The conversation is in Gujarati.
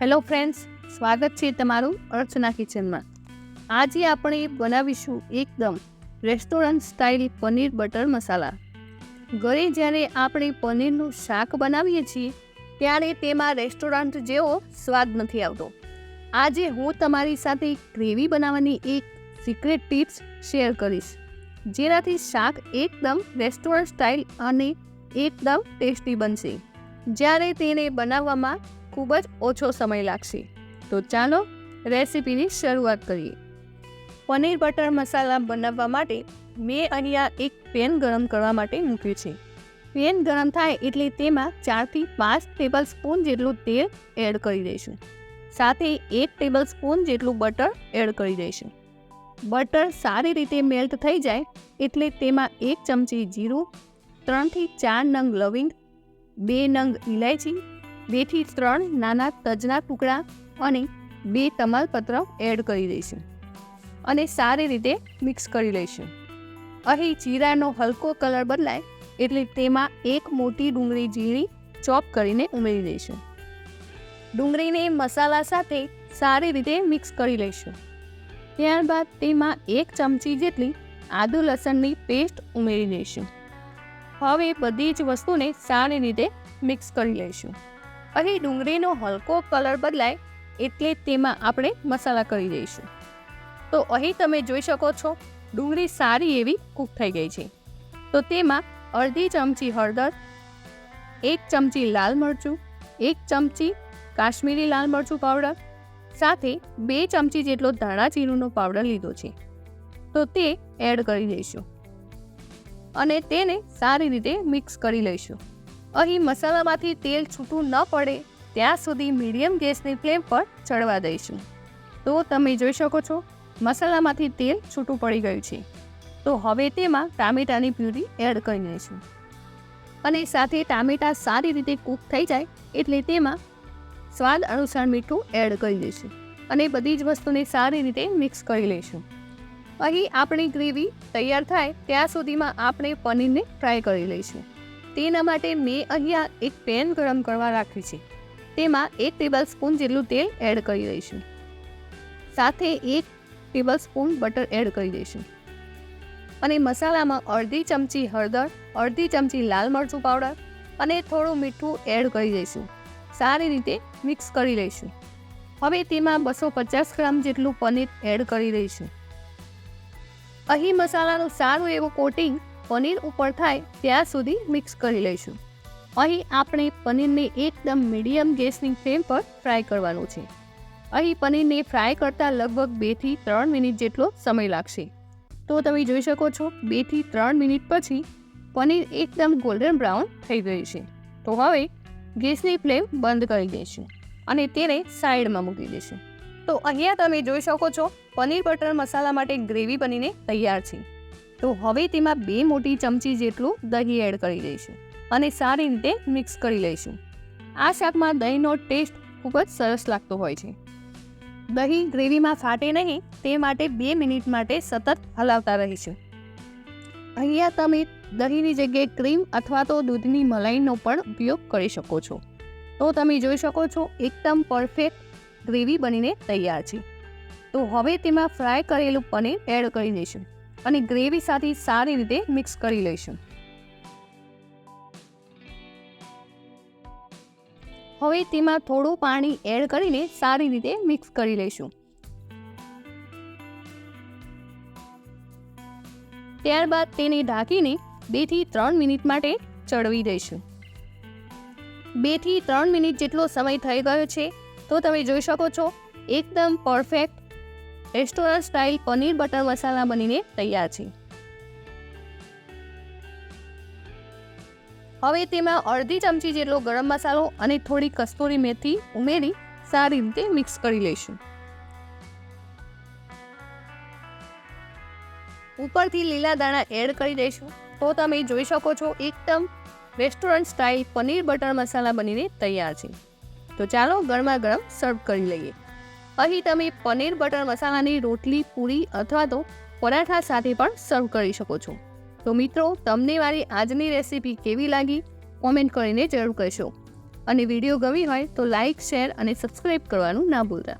હેલો ફ્રેન્ડ્સ, સ્વાગત છે તમારું અર્ચના કિચનમાં. આજે આપણે બનાવીશું એકદમ રેસ્ટોરન્ટ સ્ટાઇલ પનીર બટર મસાલા. ઘરે જ્યારે આપણે પનીરનું શાક બનાવીએ છીએ ત્યારે તેમાં રેસ્ટોરન્ટ જેવો સ્વાદ નથી આવતો. આજે હું તમારી સાથે ગ્રેવી બનાવવાની એક સિક્રેટ ટિપ્સ શેર કરીશ, જેનાથી શાક એકદમ રેસ્ટોરન્ટ સ્ટાઇલ અને એકદમ ટેસ્ટી બનશે, જ્યારે તેને બનાવવામાં ખૂબ જ ઓછો સમય લાગશે. તો ચાલો રેસીપીની શરૂઆત કરીએ. પનીર બટર મસાલા બનાવવા માટે મેં અહીંયા એક પેન ગરમ કરવા માટે મૂક્યું છે. પેન ગરમ થાય એટલે તેમાં 4 થી 5 ટેબલ સ્પૂન જેટલું તેલ એડ કરી દઈશું. સાથે 1 ટેબલ સ્પૂન જેટલું બટર એડ કરી દઈશું. બટર સારી રીતે મેલ્ટ થઈ જાય એટલે તેમાં 1 ચમચી જીરું, 3 થી 4 નંગ લવિંગ, 2 નંગ ઇલાયચી, 2 થી 3 નાના તજના ટુકડા અને 2 તમાલપત્ર એડ કરી દઈશું અને સારી રીતે મિક્સ કરી લઈશું. અહીં જીરાનો હલકો કલર બદલાય એટલે તેમાં 1 મોટી ડુંગળી ઝીણી ચોપ કરીને ઉમેરી દઈશું. ડુંગળીને મસાલા સાથે સારી રીતે મિક્સ કરી લઈશું. ત્યારબાદ તેમાં 1 ચમચી જેટલી આદુ લસણની પેસ્ટ ઉમેરી દઈશું. હવે બધી જ વસ્તુને સારી રીતે મિક્સ કરી લઈશું. અહીં ડુંગળીનો હલકો કલર બદલાય એટલે તેમાં આપણે મસાલા કરી દઈશું. તો અહીં તમે જોઈ શકો છો ડુંગળી સારી એવી કૂક થઈ ગઈ છે. તો તેમાં અડધી ચમચી હળદર, 1 ચમચી લાલ મરચું, 1 ચમચી કાશ્મીરી લાલ મરચું પાવડર, સાથે 2 ચમચી જેટલો ધાણા જીરુંનો પાવડર લીધો છે. તો તે એડ કરી દઈશું અને તેને સારી રીતે મિક્સ કરી લઈશું. અહીં મસાલામાંથી તેલ છૂટું ન પડે ત્યાં સુધી મીડિયમ ગેસની ફ્લેમ પર ચડવા દઈશું. તો તમે જોઈ શકો છો મસાલામાંથી તેલ છૂટું પડી ગયું છે. તો હવે તેમાં ટામેટાની પ્યુરી એડ કરી દઈશું અને સાથે ટામેટા સારી રીતે કૂક થઈ જાય એટલે તેમાં સ્વાદ અનુસાર મીઠું એડ કરી દઈશું અને બધી જ વસ્તુને સારી રીતે મિક્સ કરી લઈશું. અહીં આપણી ગ્રેવી તૈયાર થાય ત્યાં સુધીમાં આપણે પનીરને ફ્રાય કરી લઈશું. તેના માટે મેં અહીંયા એક પેન ગરમ કરવા રાખ્યું છે. તેમાં 1 ટેબલ સ્પૂન જેટલું તેલ એડ કરી દઈશું. સાથે 1 ટેબલ સ્પૂન બટર એડ કરી દઈશું અને મસાલામાં અડધી ચમચી હળદર, અડધી ચમચી લાલ મરચું પાવડર અને થોડું મીઠું એડ કરી દઈશું. સારી રીતે મિક્સ કરી લઈશું. હવે તેમાં 250 ગ્રામ જેટલું પનીર એડ કરી દઈશું. અહીં મસાલાનું સારું એવું કોટિંગ પનીર ઉપર થાય ત્યાં સુધી મિક્સ કરી લઈશું. અહીં આપણે પનીરને એકદમ મીડિયમ ગેસની ફ્લેમ પર ફ્રાય કરવાનું છે. અહીં પનીરને ફ્રાય કરતાં લગભગ 2 થી 3 મિનિટ જેટલો સમય લાગશે. તો તમે જોઈ શકો છો 2 થી 3 મિનિટ પછી પનીર એકદમ ગોલ્ડન બ્રાઉન થઈ ગયું છે. તો હવે ગેસની ફ્લેમ બંધ કરી દઈશું અને તેને સાઈડમાં મૂકી દઈશું. તો અહીંયા તમે જોઈ શકો છો પનીર બટર મસાલા માટે ગ્રેવી બનીને તૈયાર છે. તો હવે તેમાં 2 મોટી ચમચી જેટલું દહીં એડ કરી દઈશું અને સારી રીતે મિક્સ કરી લઈશું. આ શાકમાં દહીંનો ટેસ્ટ ખૂબ જ સરસ લાગતો હોય છે. દહીં ગ્રેવીમાં ફાટે નહીં તે માટે 2 મિનિટ માટે સતત હલાવતા રહીશું. અહીંયા તમે દહીંની જગ્યાએ ક્રીમ અથવા તો દૂધની મલાઈનો પણ ઉપયોગ કરી શકો છો. તો તમે જોઈ શકો છો એકદમ પરફેક્ટ ગ્રેવી બનીને તૈયાર છે. તો હવે તેમાં ફ્રાય કરેલું પનીર એડ કરી દઈશું અને ગ્રેવી સાથે સારી રીતે મિક્સ કરી લઈશું. હવે તેમાં થોડું પાણી એડ કરીને સારી રીતે મિક્સ કરી લઈશું. ત્યારબાદ તેને ઢાંકીને 2 થી 3 મિનિટ માટે ચડવી દઈશું. 2 થી 3 મિનિટ જેટલો સમય થઈ ગયો છે. તો તમે જોઈ શકો છો એકદમ perfect restaurant style paneer butter masala બનીને તૈયાર છે. હવે તેમાં અડધી ચમચી જેટલો ગરમ મસાલો અને થોડી કસ્તુરી મેથી ઉમેરી સારી રીતે મિક્સ કરી લઈશું. ઉપરથી લીલા દાણા એડ કરી દઈશું. તો તમે જોઈ શકો છો એકદમ restaurant style paneer butter masala બનીને તૈયાર છે. તો ચાલો ગરમા ગરમ સર્વ કરી લઈએ. અહીં તમે પનીર બટર મસાલાની રોટલી, પૂરી અથવા તો પરાઠા સાથે પણ સર્વ કરી શકો છો. તો મિત્રો, તમને મારી આજની રેસીપી કેવી લાગી કોમેન્ટ કરીને જરૂર કહેશો. અને વિડીયો ગમી હોય તો લાઇક, શેર અને સબસ્ક્રાઈબ કરવાનું ના ભૂલતા.